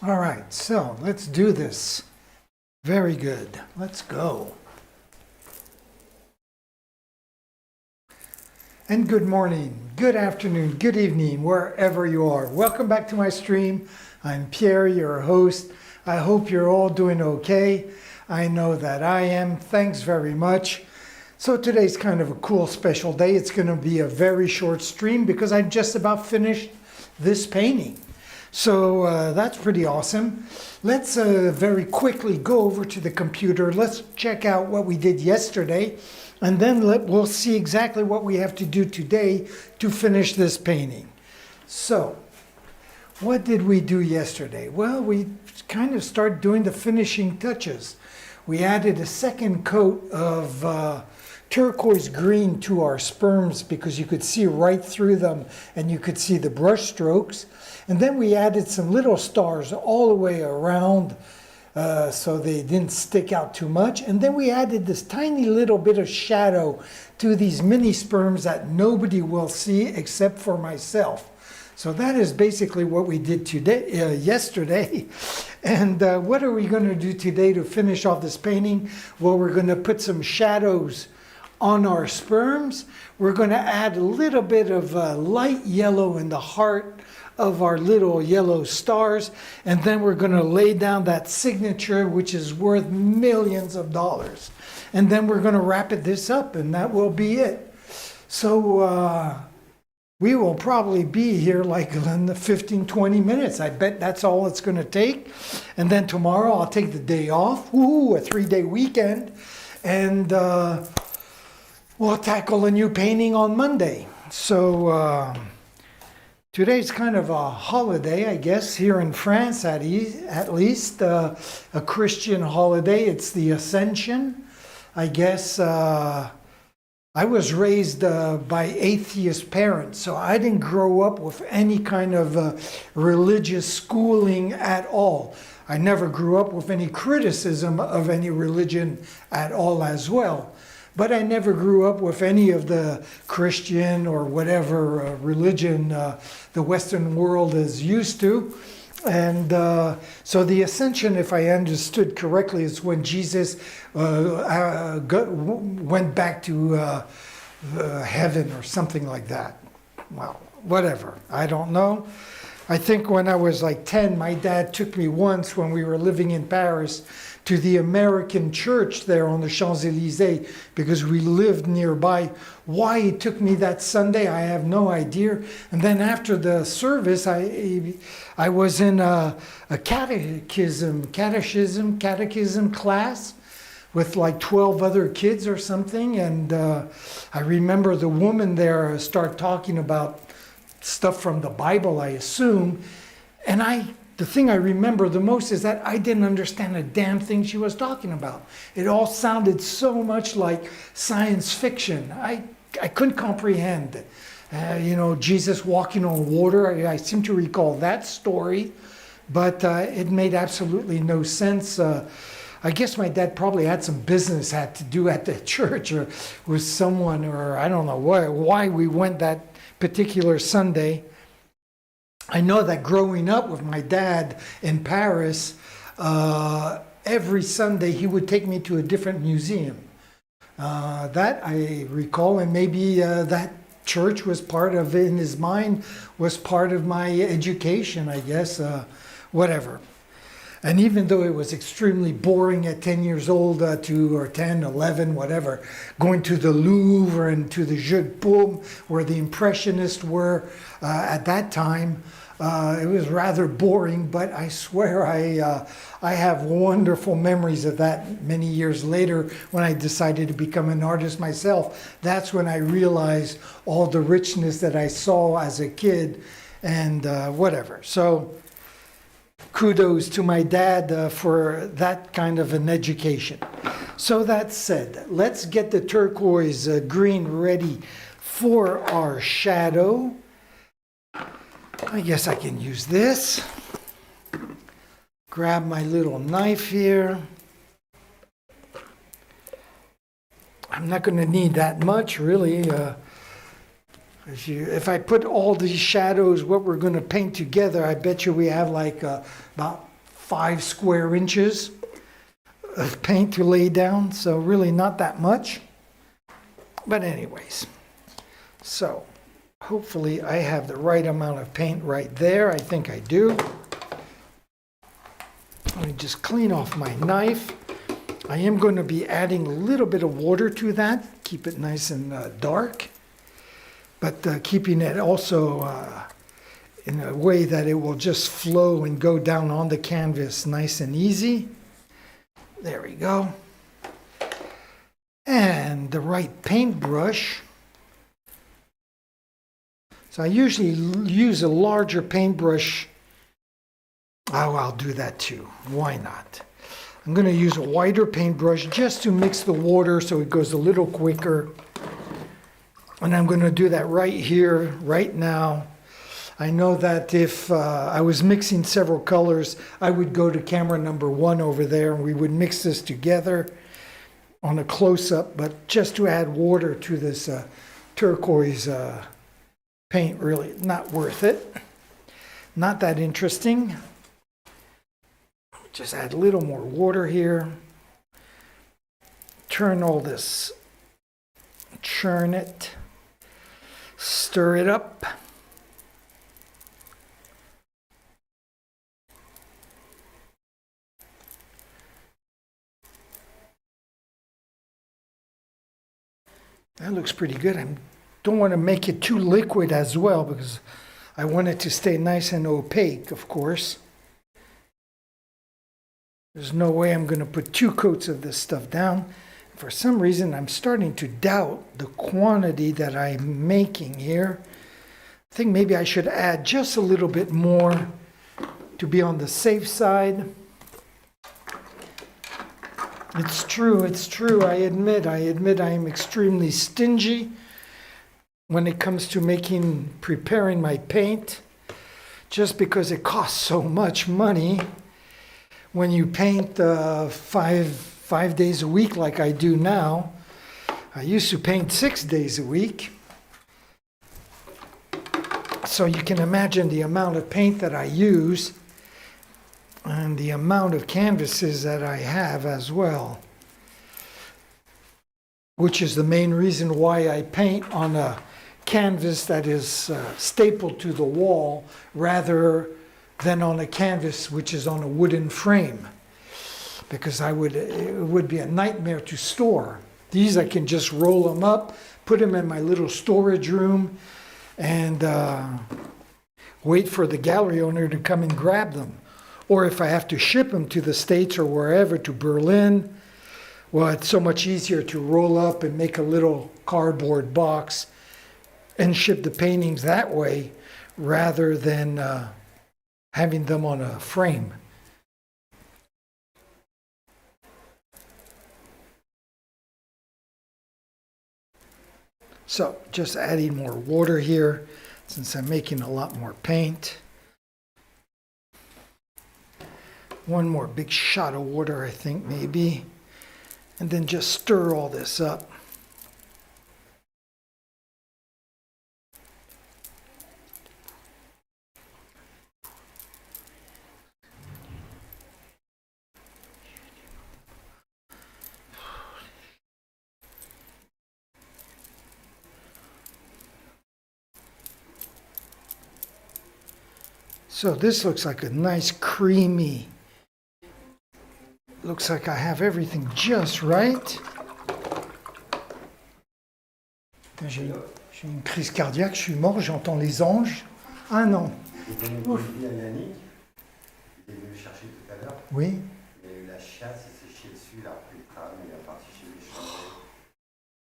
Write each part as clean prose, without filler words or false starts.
All right, so let's do this. Very good. Let's go. And good morning, good afternoon, good evening, wherever you are. Welcome back to my stream. I'm Pierre, your host. I hope you're all doing okay. I know that I am. Thanks very much. So today's kind of a cool special day. It's going to be a very short stream because I just about finished this painting. So that's pretty awesome. Let's very quickly go over to the computer. Let's check out what we did yesterday. And then we'll see exactly what we have to do today to finish this painting. So, what did we do yesterday? Well, we kind of started doing the finishing touches. We added a second coat of turquoise green to our sperms because you could see right through them and you could see the brush strokes. And then we added some little stars all the way around so they didn't stick out too much. And then we added this tiny little bit of shadow to these mini sperms that nobody will see except for myself. So that is basically what we did today, yesterday. And what are we going to do today to finish off this painting? Well, we're going to put some shadows on our sperms. We're going to add a little bit of light yellow in the heart of our little yellow stars, and then we're going to lay down that signature, which is worth millions of dollars. And then we're going to wrap this up, and that will be it. So we will probably be here like in the 15-20 minutes. I bet that's all it's going to take. And then tomorrow I'll take the day off. Ooh, a 3-day weekend. And we'll tackle a new painting on Monday. So today's kind of a holiday, I guess, here in France at least, a Christian holiday. It's the Ascension. I guess I was raised by atheist parents, so I didn't grow up with any kind of religious schooling at all. I never grew up with any criticism of any religion at all as well. But I never grew up with any of the Christian or whatever religion the Western world is used to. And so the Ascension, if I understood correctly, is when Jesus went back to heaven or something like that. Well, whatever. I don't know. I think when I was like 10, my dad took me once when we were living in Paris to the American church there on the Champs-Élysées because we lived nearby. Why he took me that Sunday, I have no idea. And then after the service, I was in a catechism class with like 12 other kids or something. And I remember the woman there start talking about stuff from the Bible, I assume. And the thing I remember the most is that I didn't understand a damn thing she was talking about. It all sounded so much like science fiction. I couldn't comprehend. Jesus walking on water. I seem to recall that story, but it made absolutely no sense. I guess my dad probably had some business had to do at the church or with someone, or I don't know why we went that particular Sunday. I know that growing up with my dad in Paris, every Sunday he would take me to a different museum. That I recall, and maybe that church was part of, in his mind, was part of my education, I guess, whatever. And even though it was extremely boring at 10 years old, or 10, 11, whatever, going to the Louvre and to the Jeu de Paume, where the Impressionists were at that time, it was rather boring, but I swear I have wonderful memories of that many years later when I decided to become an artist myself. That's when I realized all the richness that I saw as a kid and whatever. So kudos to my dad for that kind of an education. So that said, let's get the turquoise green ready for our shadow. I guess I can use this. Grab my little knife here. I'm not going to need that much, really. If I put all these shadows, what we're going to paint together, I bet you we have like about 5 square inches of paint to lay down. So really not that much. But anyways, so hopefully I have the right amount of paint right there. I think I do. Let me just clean off my knife. I am going to be adding a little bit of water to that. Keep it nice and dark. But keeping it also in a way that it will just flow and go down on the canvas nice and easy. There we go. And the right paintbrush. So I usually use a larger paintbrush. Oh, I'll do that too. Why not? I'm going to use a wider paintbrush just to mix the water so it goes a little quicker. And I'm going to do that right here, right now. I know that if I was mixing several colors, I would go to camera number 1 over there and we would mix this together on a close-up. But just to add water to this turquoise paint, really not worth it. Not that interesting. Just add a little more water here. Turn all this, churn it. Stir it up. That looks pretty good. I don't want to make it too liquid as well because I want it to stay nice and opaque, of course. There's no way I'm going to put 2 coats of this stuff down. For some reason, I'm starting to doubt the quantity that I'm making here. I think maybe I should add just a little bit more to be on the safe side. It's true, I admit I am extremely stingy when it comes to preparing my paint, just because it costs so much money when you paint 5 days a week like I do now. I used to paint 6 days a week. So you can imagine the amount of paint that I use and the amount of canvases that I have as well. Which is the main reason why I paint on a canvas that is stapled to the wall rather than on a canvas which is on a wooden frame. Because it would be a nightmare to store. These I can just roll them up, put them in my little storage room, and wait for the gallery owner to come and grab them. Or if I have to ship them to the States or wherever, to Berlin, well, it's so much easier to roll up and make a little cardboard box and ship the paintings that way rather than having them on a frame. So just adding more water here since I'm making a lot more paint. One more big shot of water, I think, maybe. And then just stir all this up. So this looks like a nice creamy. Looks like I have everything just right. J'ai une crise cardiaque, je suis mort, j'entends les anges. Ah non. J'ai donné une vie à Yannick, il est venu chercher tout à l'heure. Oui. Il a eu la chiasse, il s'est chié dessus, il a repris le tram, il est parti chez lui changer.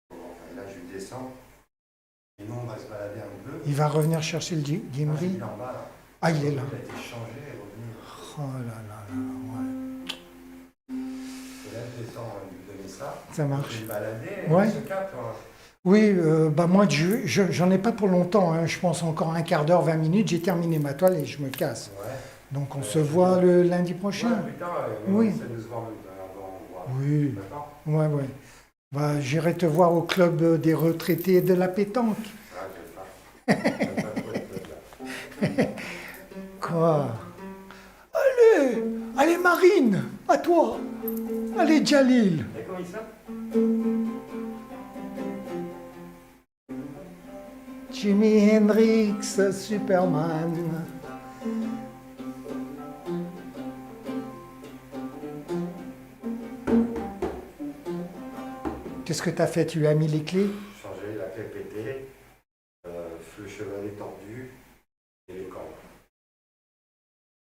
Bon, là, je lui descends. Et nous, on va se balader un peu. Il va revenir chercher le Gimri. Il est en bas, là. Ah, il est là. Il a été changé et revenu. Oh là là là, ouais. Et là, je descends lui donner ça. Ça marche. Je vais me balader et Ouais. il se capte. Oui, moi, j'en ai pas pour longtemps. Hein. Je pense encore un quart d'heure, 20 minutes. J'ai terminé ma toile et je me casse. Ouais. Donc, on se voit le lundi prochain. Ouais, putain, oui. On essaie de se voir avant. Oui. D'accord. Ouais, ouais. Bah, j'irai te voir au club des retraités de la pétanque. Ouais, je vais pas. J'aime pas trop les trucs là. Quoi? Allez, allez Marine, à toi. Allez Jalil. Et comment il s'appelle? Jimi Hendrix, Superman. Qu'est-ce que tu as fait? Tu lui as mis les clés? Changer la clé pétée, le chevalet tordu et les cordes.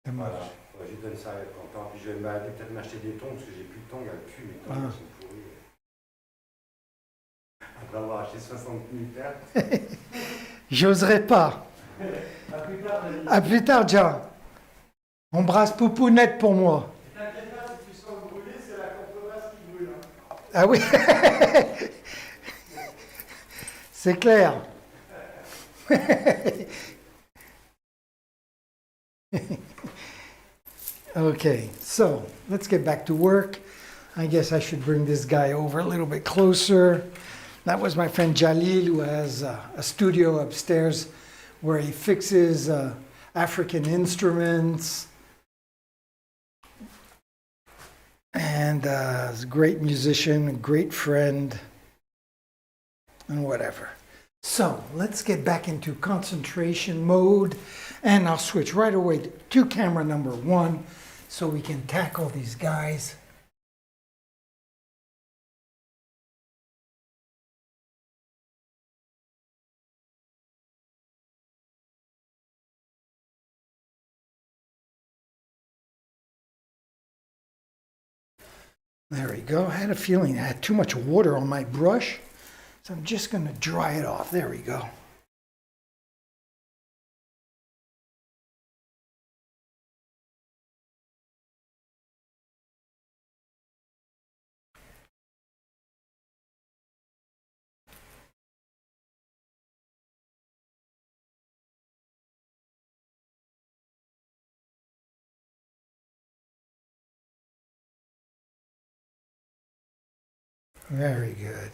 Dommage. Voilà. Ouais, je lui donne ça, elle est contente. Puis je vais aller peut-être m'acheter des tongs parce que j'ai plus de tongs, elle pue, mes tongs Ah. elles sont pourris. Après avoir acheté 60 000 paires. J'oserais pas. À plus tard, Denis. À plus tard, Jean. Embrasse Poupounette pour moi. T'inquiète pas, si tu sens brûler, c'est la contrebasse qui brûle. Hein. Ah oui. C'est clair. Okay, so let's get back to work. I guess I should bring this guy over a little bit closer. That was my friend Jalil, who has a studio upstairs where he fixes African instruments. And he's a great musician, a great friend, and whatever. So let's get back into concentration mode, and I'll switch right away to camera number 1 so we can tackle these guys. There we go. I had a feeling I had too much water on my brush, so I'm just going to dry it off. There we go. Very good.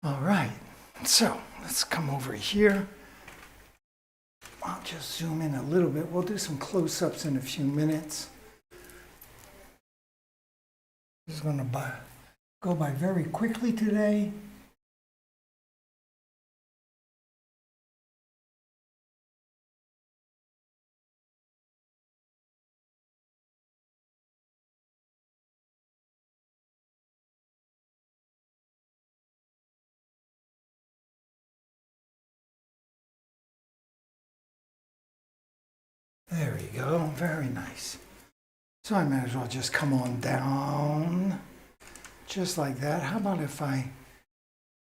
All right, so let's come over here. I'll just zoom in a little bit. We'll do some close-ups in a few minutes. This is going to go by very quickly today. There we go, very nice. So I might as well just come on down, just like that. How about if I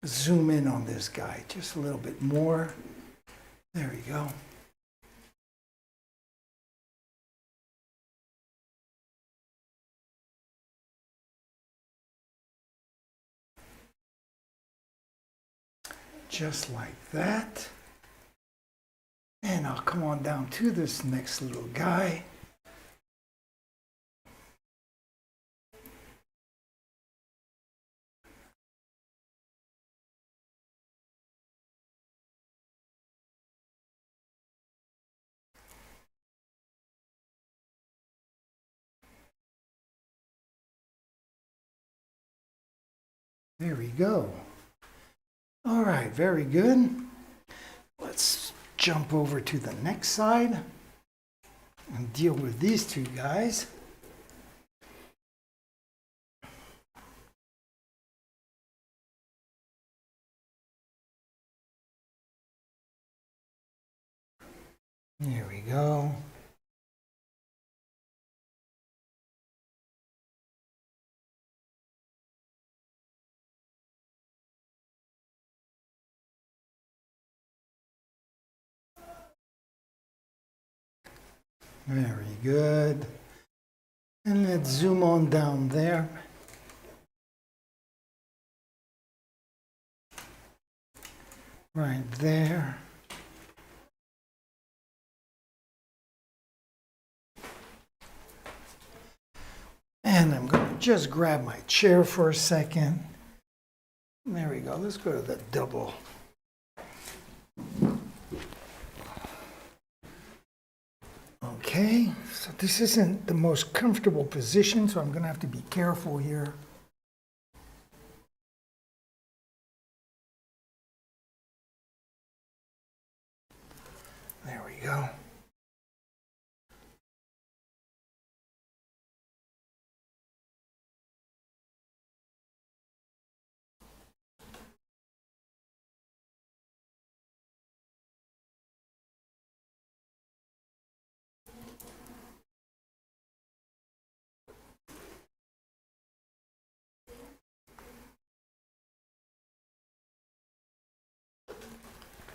zoom in on this guy just a little bit more? There we go. Just like that. And I'll come on down to this next little guy. There we go. All right, very good. Let's jump over to the next side and deal with these two guys. There we go. Very good. And let's zoom on down there. Right there. just grab my chair for a second. There we go. Let's go to the double. Okay, so this isn't the most comfortable position, so I'm going to have to be careful here. There we go.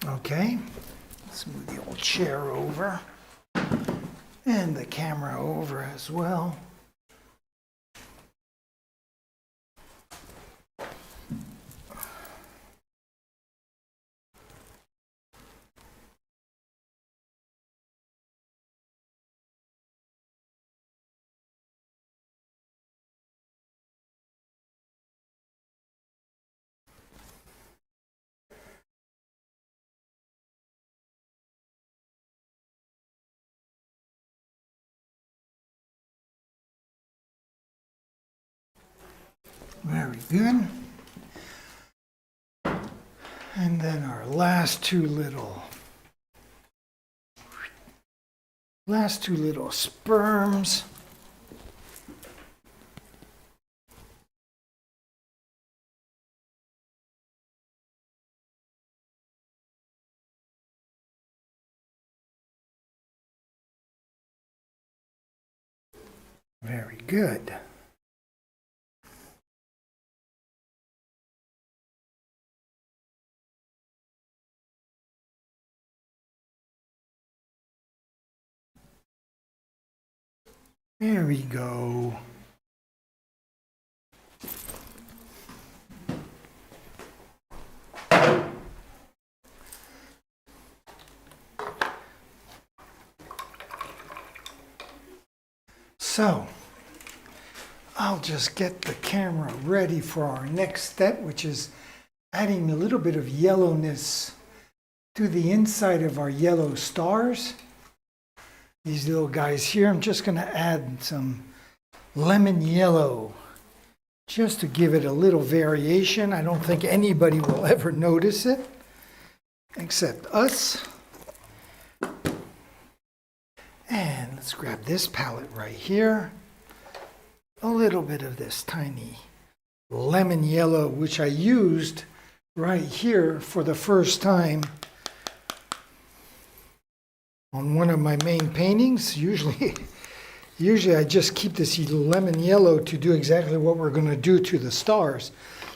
Okay, let's move the old chair over and the camera over as well. Very good. And then our last two little sperms. Very good. There we go. So, I'll just get the camera ready for our next step, which is adding a little bit of yellowness to the inside of our yellow stars. These little guys here, I'm just going to add some lemon yellow just to give it a little variation. I don't think anybody will ever notice it except us. And let's grab this palette right here. A little bit of this tiny lemon yellow, which I used right here for the first time on one of my main paintings. Usually I just keep this lemon yellow to do exactly what we're going to do to the stars,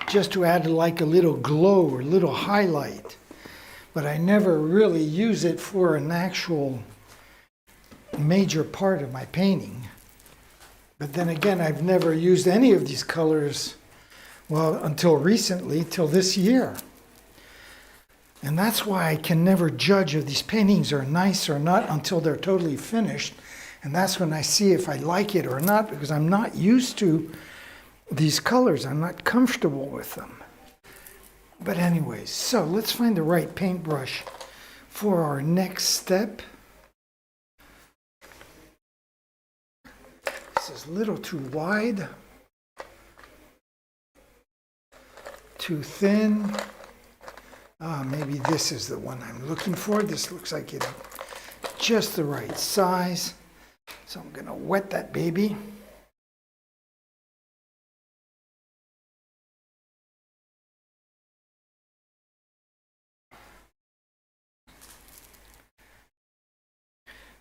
just to add like a little glow or a little highlight. But I never really use it for an actual major part of my painting. But then again, I've never used any of these colors, well, until recently, till this year. And that's why I can never judge if these paintings are nice or not until they're totally finished. And that's when I see if I like it or not, because I'm not used to these colors. I'm not comfortable with them. But anyways, so let's find the right paintbrush for our next step. This is a little too wide, too thin. Maybe this is the one I'm looking for. This looks like it's just the right size. So I'm going to wet that baby.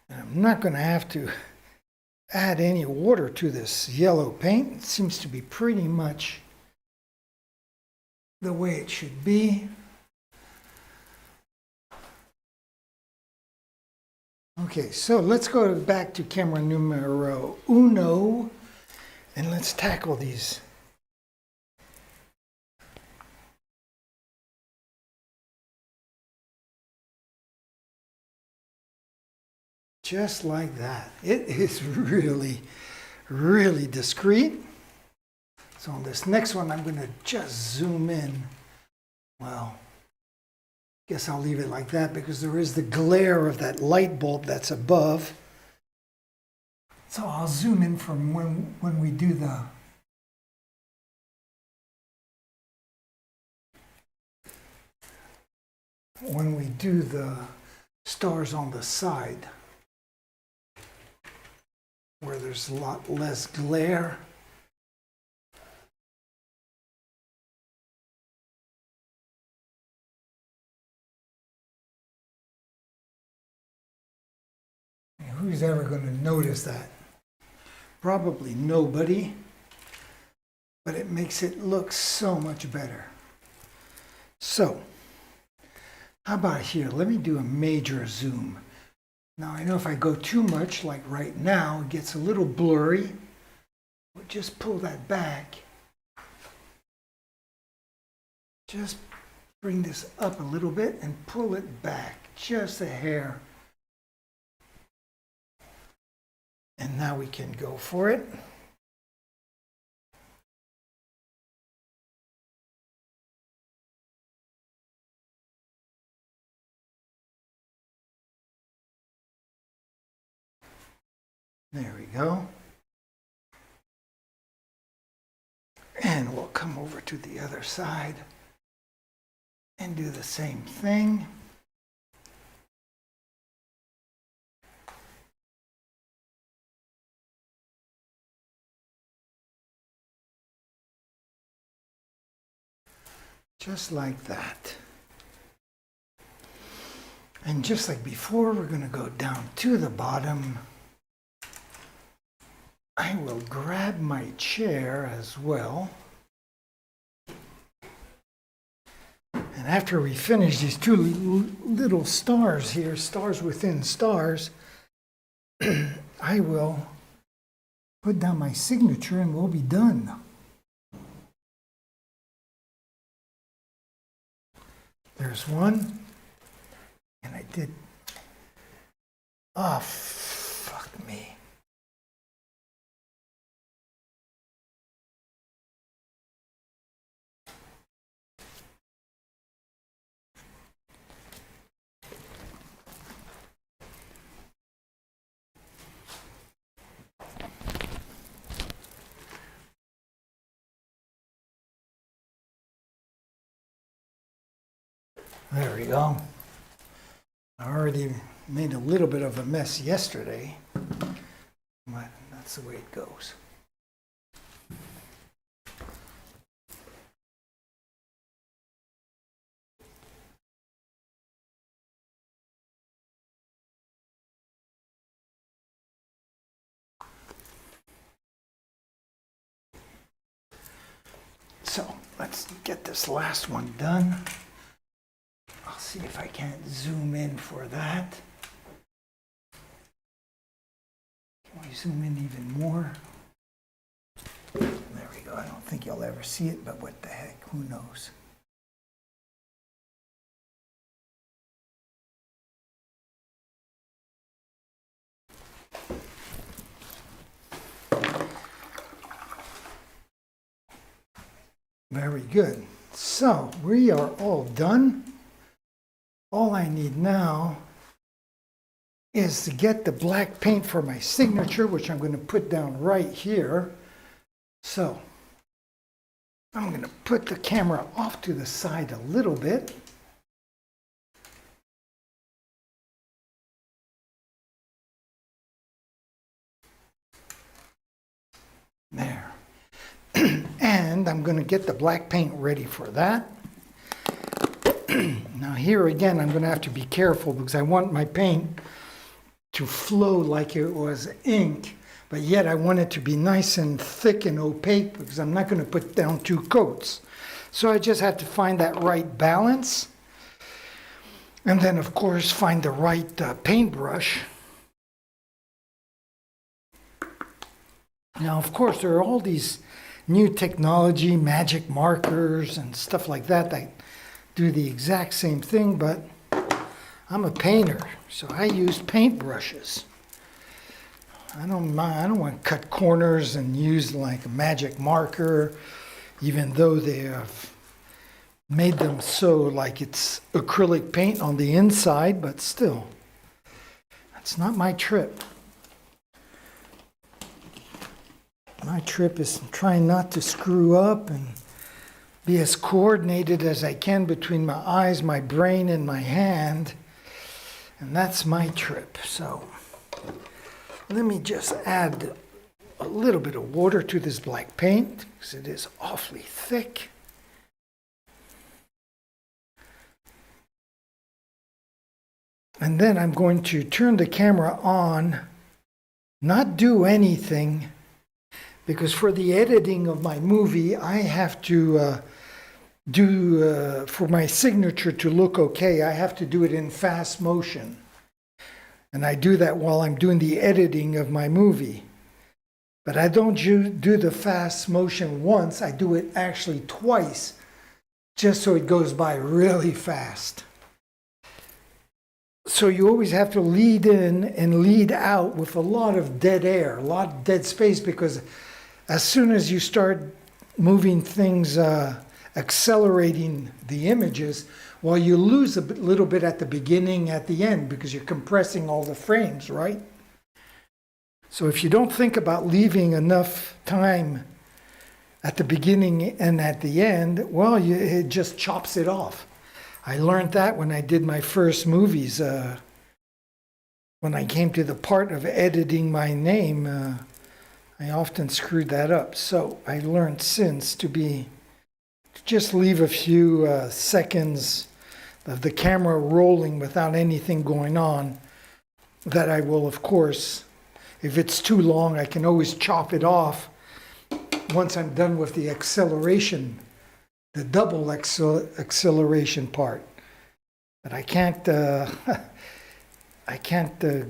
And I'm not going to have to add any water to this yellow paint. It seems to be pretty much the way it should be. Okay, so let's go back to camera numero uno and let's tackle these. Just like that. It is really, really discreet. So on this next one, I'm going to just zoom in. Well, guess I'll leave it like that because there is the glare of that light bulb that's above. So I'll zoom in from when we do the stars on the side, where there's a lot less glare. And who's ever going to notice that? Probably nobody, but it makes it look so much better. So, how about here? Let me do a major zoom. Now I know if I go too much, like right now, it gets a little blurry. We'll just pull that back. Just bring this up a little bit and pull it back just a hair. And now we can go for it. There we go. And we'll come over to the other side and do the same thing. Just like that. And just like before, we're going to go down to the bottom. I will grab my chair as well. And after we finish these two little stars here, stars within stars, I will put down my signature and we'll be done. There's one. And I did. Oh, fuck me. There we go. I already made a little bit of a mess yesterday, but that's the way it goes. So let's get this last one done. I'll see if I can't zoom in for that. Can we zoom in even more? There we go. I don't think you'll ever see it, but what the heck, who knows? Very good. So we are all done. All I need now is to get the black paint for my signature, which I'm going to put down right here. So I'm going to put the camera off to the side a little bit. There. And I'm going to get the black paint ready for that. Now here again, I'm going to have to be careful because I want my paint to flow like it was ink, but yet I want it to be nice and thick and opaque because I'm not going to put down two coats. So I just have to find that right balance. And then of course find the right paintbrush. Now of course there are all these new technology, magic markers and stuff like that that do the exact same thing, but I'm a painter, so I use paintbrushes. I don't want to cut corners and use like a magic marker, even though they have made them so like it's acrylic paint on the inside, but still, that's not my trip. My trip is trying not to screw up and be as coordinated as I can between my eyes, my brain, and my hand. And that's my trip. So let me just add a little bit of water to this black paint because it is awfully thick. And then I'm going to turn the camera on, not do anything, because for the editing of my movie, I have to for my signature to look okay, I have to do it in fast motion. And I do that while I'm doing the editing of my movie. But I don't do the fast motion once, I do it actually twice, just so it goes by really fast. So you always have to lead in and lead out with a lot of dead air, a lot of dead space, because as soon as you start moving things, accelerating the images, well, you lose a little bit at the beginning, at the end, because you're compressing all the frames, right? So if you don't think about leaving enough time at the beginning and at the end, well, it just chops it off. I learned that when I did my first movies. When I came to the part of editing my name, I often screwed that up. So I learned since to just leave a few seconds of the camera rolling without anything going on. That I will, of course, if it's too long, I can always chop it off once I'm done with the acceleration, the double acceleration part. But I can't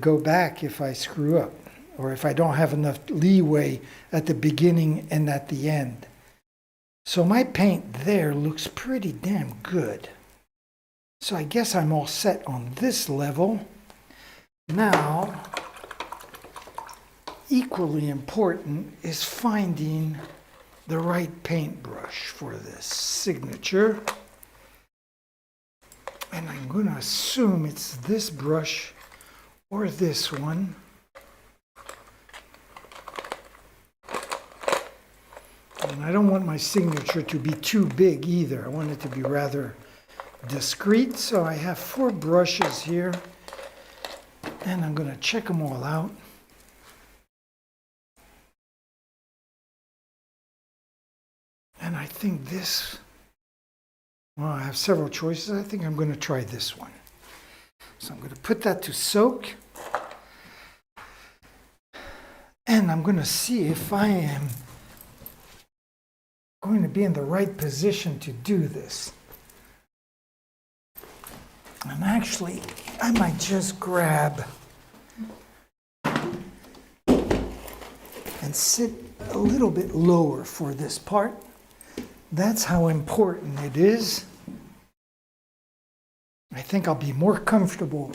go back if I screw up, or if I don't have enough leeway at the beginning and at the end. So my paint there looks pretty damn good. So I guess I'm all set on this level. Now, equally important is finding the right paintbrush for this signature. And I'm going to assume it's this brush or this one. And I don't want my signature to be too big either. I want it to be rather discreet. So I have 4 brushes here. And I'm going to check them all out. And I think this, well, I have several choices. I think I'm going to try this one. So I'm going to put that to soak. And I'm going to see if I am going to be in the right position to do this. And actually, I might just grab and sit a little bit lower for this part. That's how important it is. I think I'll be more comfortable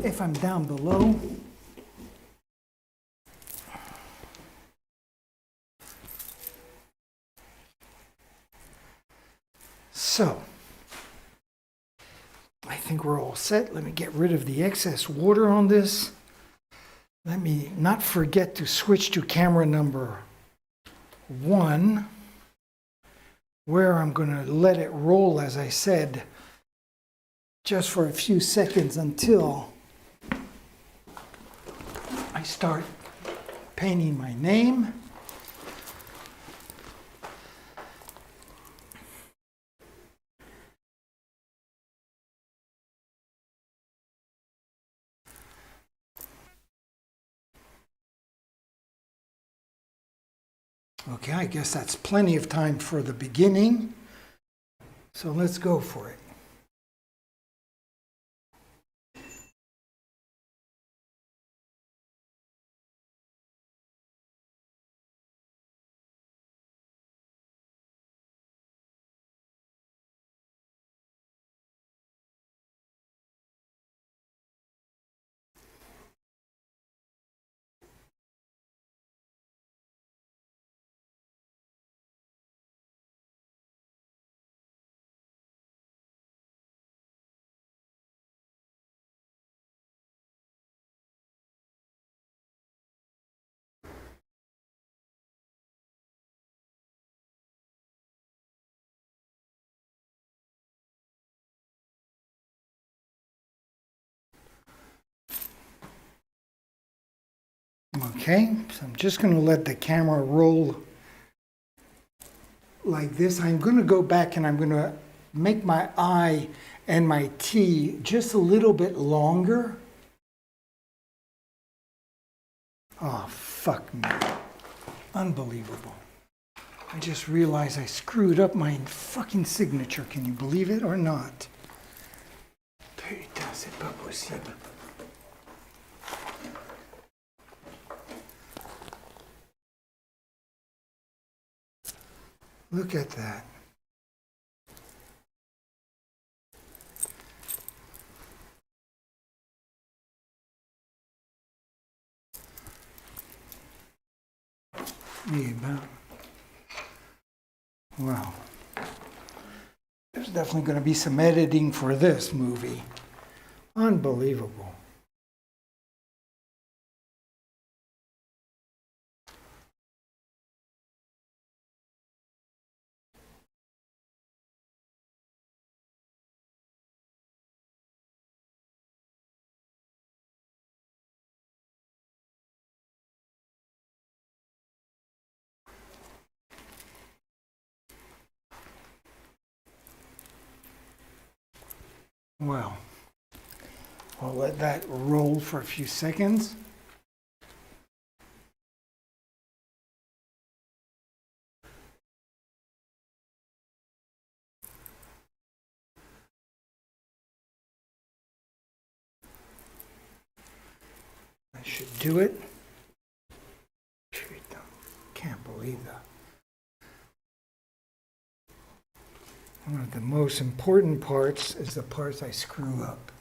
if I'm down below. So, I think we're all set. Let me get rid of the excess water on this. Let me not forget to switch to camera number 1, where I'm going to let it roll, as I said, just for a few seconds until I start painting my name. Okay, I guess that's plenty of time for the beginning. So let's go for it. Okay, so I'm just going to let the camera roll like this. I'm going to go back and I'm going to make my I and my T just a little bit longer. Oh, fuck me. Unbelievable. I just realized I screwed up my fucking signature. Can you believe it or not? Putain, c'est pas possible. Look at that. Yeah, wow. There's definitely going to be some editing for this movie. Unbelievable. Well, I'll let that roll for a few seconds. I should do it. Can't believe that. One of the most important parts is the parts I screw up.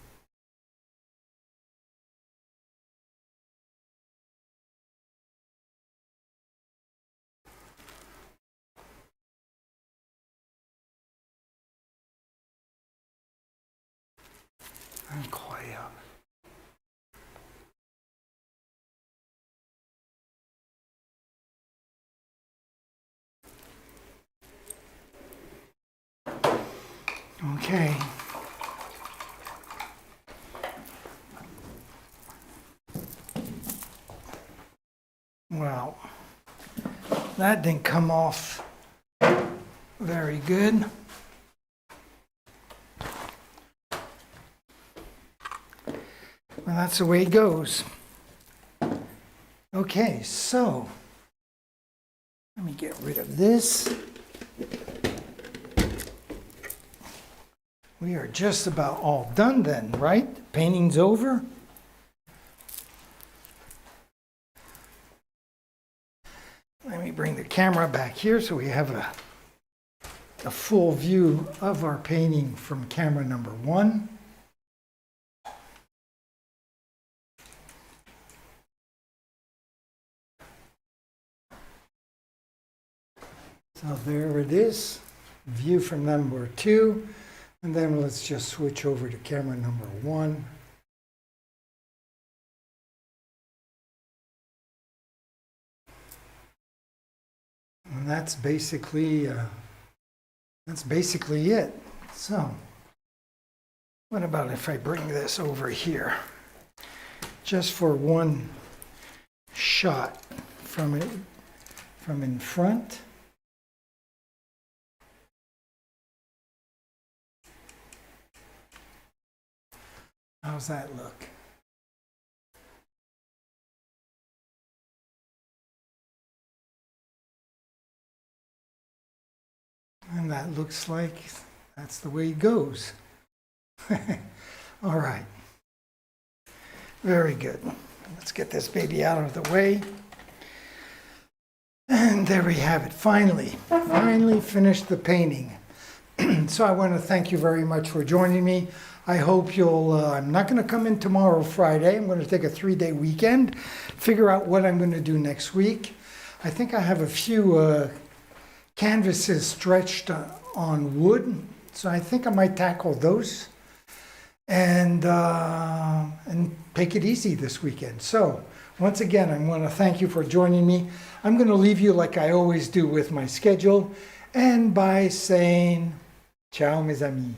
Incroyable. Okay. Well, that didn't come off very good. Well, that's the way it goes. Okay, so let me get rid of this. We are just about all done then, right? Painting's over. Let me bring the camera back here so we have a full view of our painting from camera number 1. So there it is, view from number 2. And then let's just switch over to camera number 1. And that's basically it. So, what about if I bring this over here, just for one shot from in front. How's that look? And that looks like that's the way it goes. All right. Very good. Let's get this baby out of the way. And there we have it. Finally finished the painting. So I want to thank you very much for joining me. I hope you'll, I'm not going to come in tomorrow, Friday. I'm going to take a 3-day weekend, figure out what I'm going to do next week. I think I have a few canvases stretched on wood, so I think I might tackle those and take it easy this weekend. So once again, I want to thank you for joining me. I'm going to leave you like I always do with my schedule and by saying, ciao mes amis.